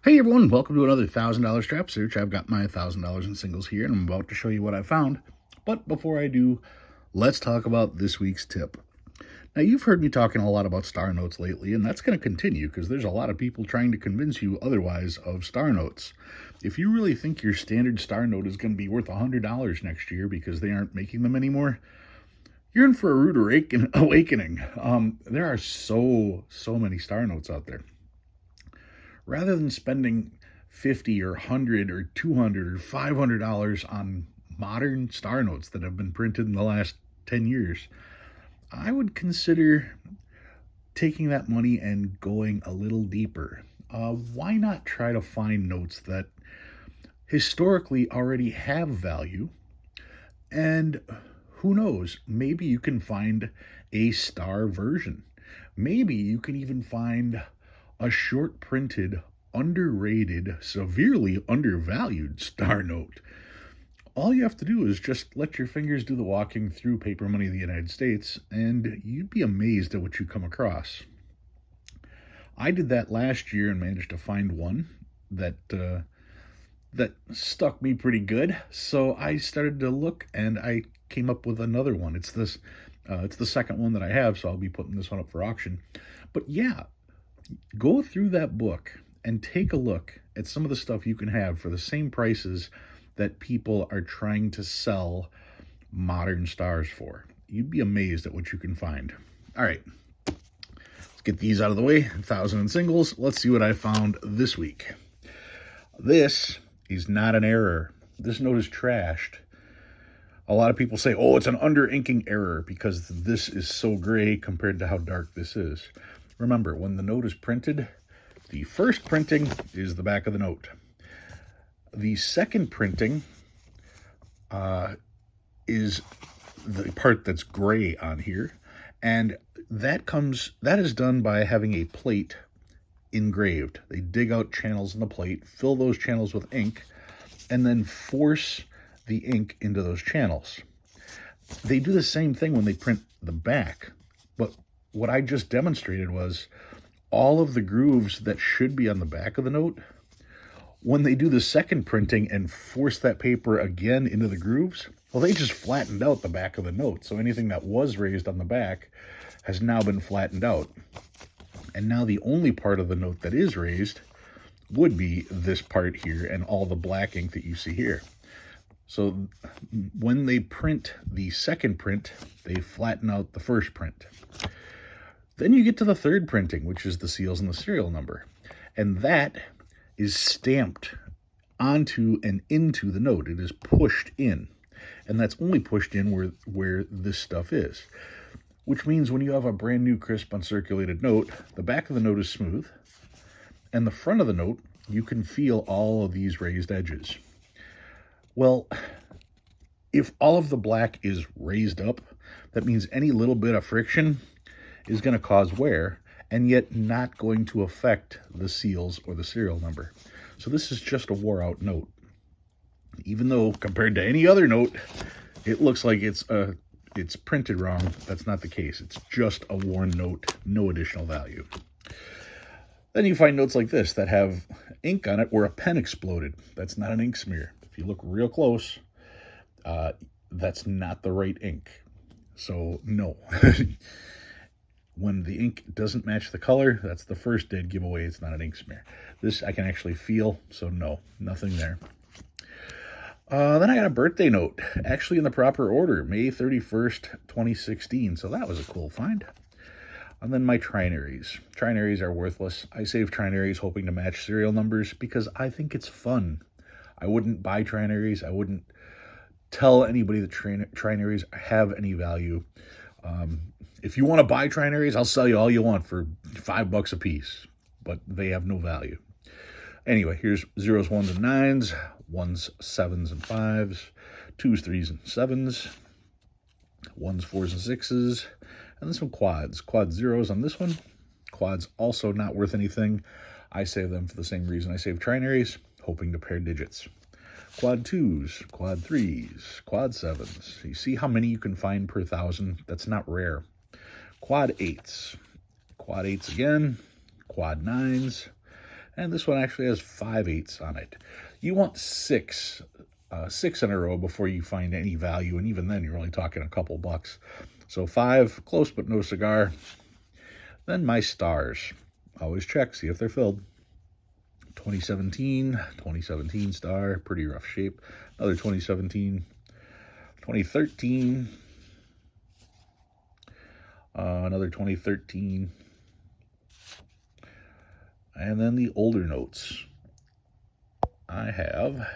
Hey everyone, welcome to another $1,000 strap search. I've got my $1,000 in singles here and I'm about to show you what I found. But before I do, let's talk about this week's tip. Now, you've heard me talking a lot about star notes lately, and that's going to continue because there's a lot of people trying to convince you otherwise of star notes. If you really think your standard star note is going to be worth $100 next year because they aren't making them anymore, you're in for a rude awakening. There are so many star notes out there. Rather than spending 50 or 100 or 200 or $500 on modern star notes that have been printed in the last 10 years, I would consider taking that money and going a little deeper. Why not try to find notes that historically already have value? And who knows, maybe you can find a star version. Maybe you can even find a short printed, underrated, severely undervalued star note. All you have to do is just let your fingers do the walking through paper money of the United States, and you'd be amazed at what you come across. I did that last year and managed to find one that that stuck me pretty good. So I started to look, and I came up with another one. It's this. It's the second one that I have, so I'll be putting this one up for auction. But yeah, go through that book and take a look at some of the stuff you can have for the same prices that people are trying to sell modern stars for. You'd be amazed at what you can find. All right, let's get these out of the way. 1,000 in singles. Let's see what I found this week. This is not an error. This note is trashed. A lot of people say, oh, it's an under-inking error because this is so gray compared to how dark this is. Remember, when the note is printed, the first printing is the back of the note. The second printing is the part that's gray on here, and that is done by having a plate engraved. They dig out channels in the plate, fill those channels with ink, and then force the ink into those channels. They do the same thing when they print the back, but what I just demonstrated was all of the grooves that should be on the back of the note, when they do the second printing and force that paper again into the grooves, well, they just flattened out the back of the note. So anything that was raised on the back has now been flattened out. And now the only part of the note that is raised would be this part here and all the black ink that you see here. So when they print the second print, they flatten out the first print. Then you get to the third printing, which is the seals and the serial number. And that is stamped onto and into the note. It is pushed in. And that's only pushed in where this stuff is. Which means when you have a brand new crisp uncirculated note, the back of the note is smooth. And the front of the note, you can feel all of these raised edges. Well, if all of the black is raised up, that means any little bit of friction is going to cause wear, and yet not going to affect the seals or the serial number. So this is just a wore out note. Even though compared to any other note, it looks like it's printed wrong, that's not the case. It's just a worn note, no additional value. Then you find notes like this that have ink on it where a pen exploded. That's not an ink smear. If you look real close, that's not the right ink. So no. When the ink doesn't match the color, that's the first dead giveaway. It's not an ink smear. This I can actually feel, so no, nothing there. Then I got a birthday note, actually in the proper order, May 31st, 2016. So that was a cool find. And then my trinaries. Trinaries are worthless. I save trinaries hoping to match serial numbers because I think it's fun. I wouldn't buy trinaries. I wouldn't tell anybody that trinaries have any value. If you want to buy trinaries, I'll sell you all you want for $5 a piece, but they have no value. Anyway, here's 0s, 1s, and 9s, 1s, 7s, and 5s, 2s, 3s, and 7s, 1s, 4s, and 6s, and this one quads. Quad 0s on this one. Quads also not worth anything. I save them for the same reason I save trinaries, hoping to pair digits. Quad 2s, quad 3s, quad 7s. You see how many you can find per 1,000? That's not rare. Quad 8s. Quad 8s again. Quad 9s. And this one actually has 5/8 on it. You want six in a row before you find any value, and even then you're only talking a couple bucks. So 5, close but no cigar. Then my stars. Always check, see if they're filled. 2017 star, pretty rough shape. Another 2017, 2013, another 2013, and then the older notes. I have,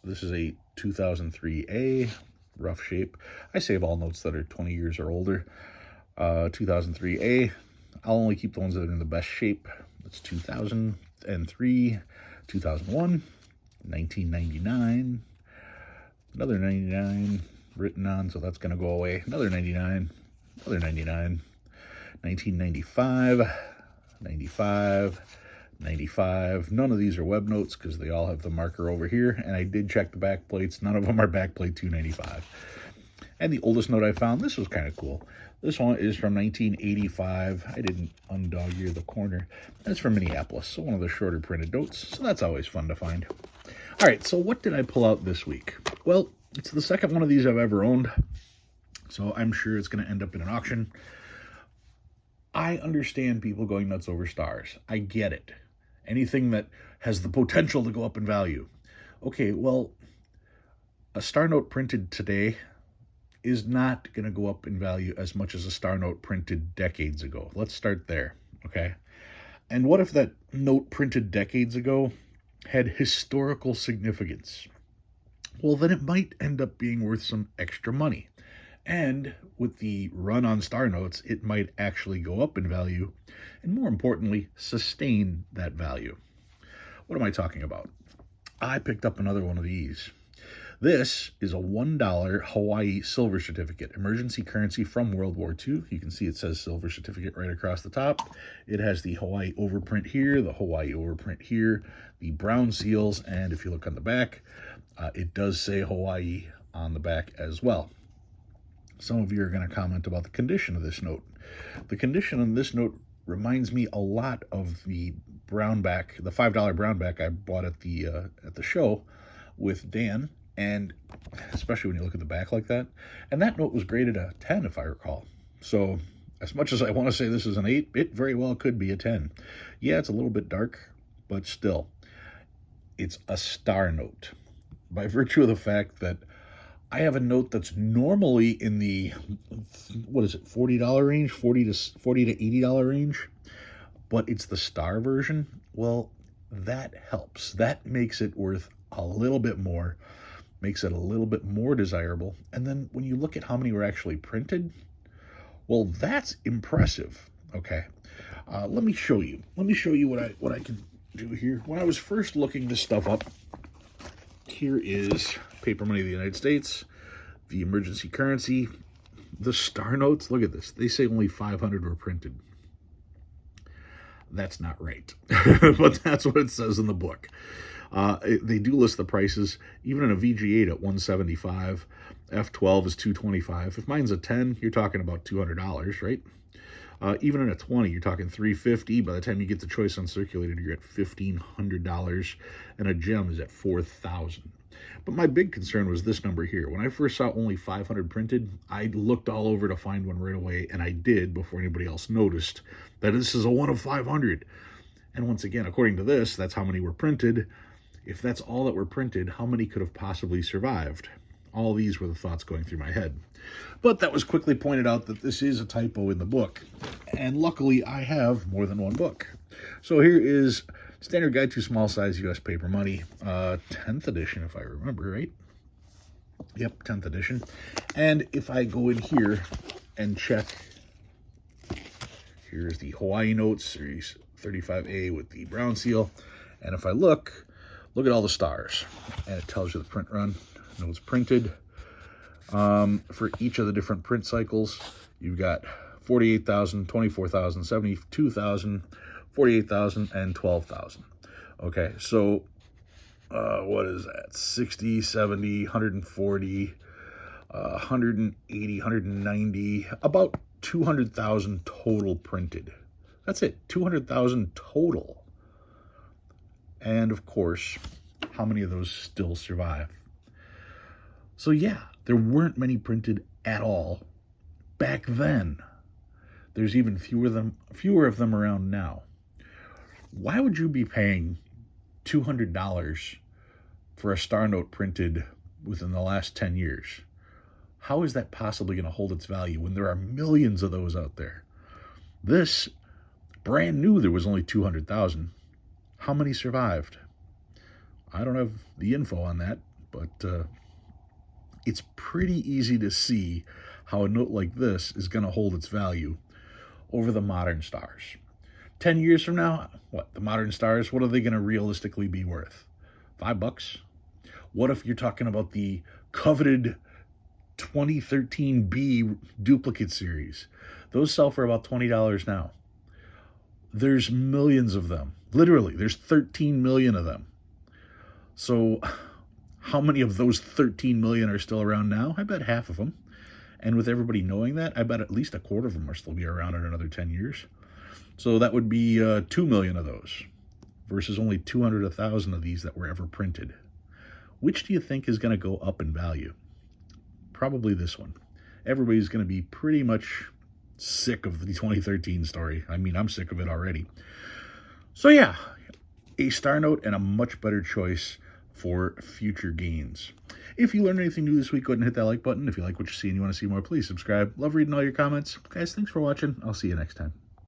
this is a 2003A, rough shape. I save all notes that are 20 years or older. 2003A, I'll only keep the ones that are in the best shape. That's 2003, 2001, 1999, another 99 written on, so that's going to go away. Another 99, another 99, 1995, 95, 95. None of these are web notes because they all have the marker over here, and I did check the back plates. None of them are back plate 295. And the oldest note I found, this was kind of cool. This one is from 1985. I didn't undog ear the corner. That's from Minneapolis, so one of the shorter printed notes. So that's always fun to find. All right, so what did I pull out this week? Well, it's the second one of these I've ever owned, so I'm sure it's going to end up in an auction. I understand people going nuts over stars. I get it. Anything that has the potential to go up in value. Okay, well, a star note printed today is not going to go up in value as much as a star note printed decades ago. Let's start there, okay? And what if that note printed decades ago had historical significance? Well, then it might end up being worth some extra money. And with the run on star notes, it might actually go up in value, and more importantly, sustain that value. What am I talking about? I picked up another one of these. This is a $1 Hawaii silver certificate, emergency currency from World War II. You can see it says silver certificate right across the top. It has the Hawaii overprint here, the Hawaii overprint here, the brown seals, and if you look on the back, it does say Hawaii on the back as well. Some of you are going to comment about the condition of this note. The condition on this note reminds me a lot of the brownback, the $5 brownback I bought at the show with Dan. And especially when you look at the back like that. And that note was graded a 10, if I recall. So as much as I want to say this is an 8, it very well could be a 10. Yeah, it's a little bit dark, but still, it's a star note. By virtue of the fact that I have a note that's normally in the, what is it, $40 range, $40 to $80 range, but it's the star version. Well, that helps. That makes it worth a little bit more. Makes it a little bit more desirable. And then when you look at how many were actually printed, well, that's impressive. Okay, let me show you. Let me show you what I can do here. When I was first looking this stuff up, here is paper money of the United States, the emergency currency, the star notes. Look at this. They say only 500 were printed. That's not right, but that's what it says in the book. They do list the prices, even in a VG8 at $175, F12 is $225. If mine's a 10, you're talking about $200, right? Even in a 20, you're talking $350. By the time you get the choice uncirculated, you're at $1,500, and a gem is at $4,000. But my big concern was this number here. When I first saw only 500 printed, I looked all over to find one right away, and I did before anybody else noticed that this is a 1 of 500. And once again, according to this, that's how many were printed. If that's all that were printed, how many could have possibly survived? All these were the thoughts going through my head. But that was quickly pointed out that this is a typo in the book. And luckily, I have more than one book. So here is Standard Guide to Small Size U.S. Paper Money, 10th edition, if I remember right. Yep, 10th edition. And if I go in here and check, here's the Hawaii Notes, Series 35A with the brown seal. And if I look at all the stars, and it tells you the print run, notes printed. For each of the different print cycles, you've got 48,000, 24,000, 72,000, 48,000, and 12,000. Okay, so what is that? 60, 70, 140, 180, 190, about 200,000 total printed. That's it, 200,000 total. And of course, how many of those still survive? So yeah, there weren't many printed at all back then. There's even fewer of them around now. Why would you be paying $200 for a Star Note printed within the last 10 years? How is that possibly going to hold its value when there are millions of those out there? This, brand new, there was only 200,000. How many survived? I don't have the info on that, but it's pretty easy to see how a note like this is going to hold its value over the modern stars. 10 years from now, what? The modern stars, what are they going to realistically be worth? $5? What if you're talking about the coveted 2013B duplicate series? Those sell for about $20 now. There's millions of them. Literally, there's 13 million of them. So how many of those 13 million are still around now? I bet half of them. And with everybody knowing that, I bet at least a quarter of them are still be around in another 10 years. So that would be 2 million of those versus only 200,000 of these that were ever printed. Which do you think is going to go up in value? Probably this one. Everybody's going to be pretty much sick of the 2013 story. I mean, I'm sick of it already. So yeah, a Star Note and a much better choice for future gains. If you learned anything new this week, go ahead and hit that like button. If you like what you see and you want to see more, please subscribe. Love reading all your comments. Guys, thanks for watching. I'll see you next time.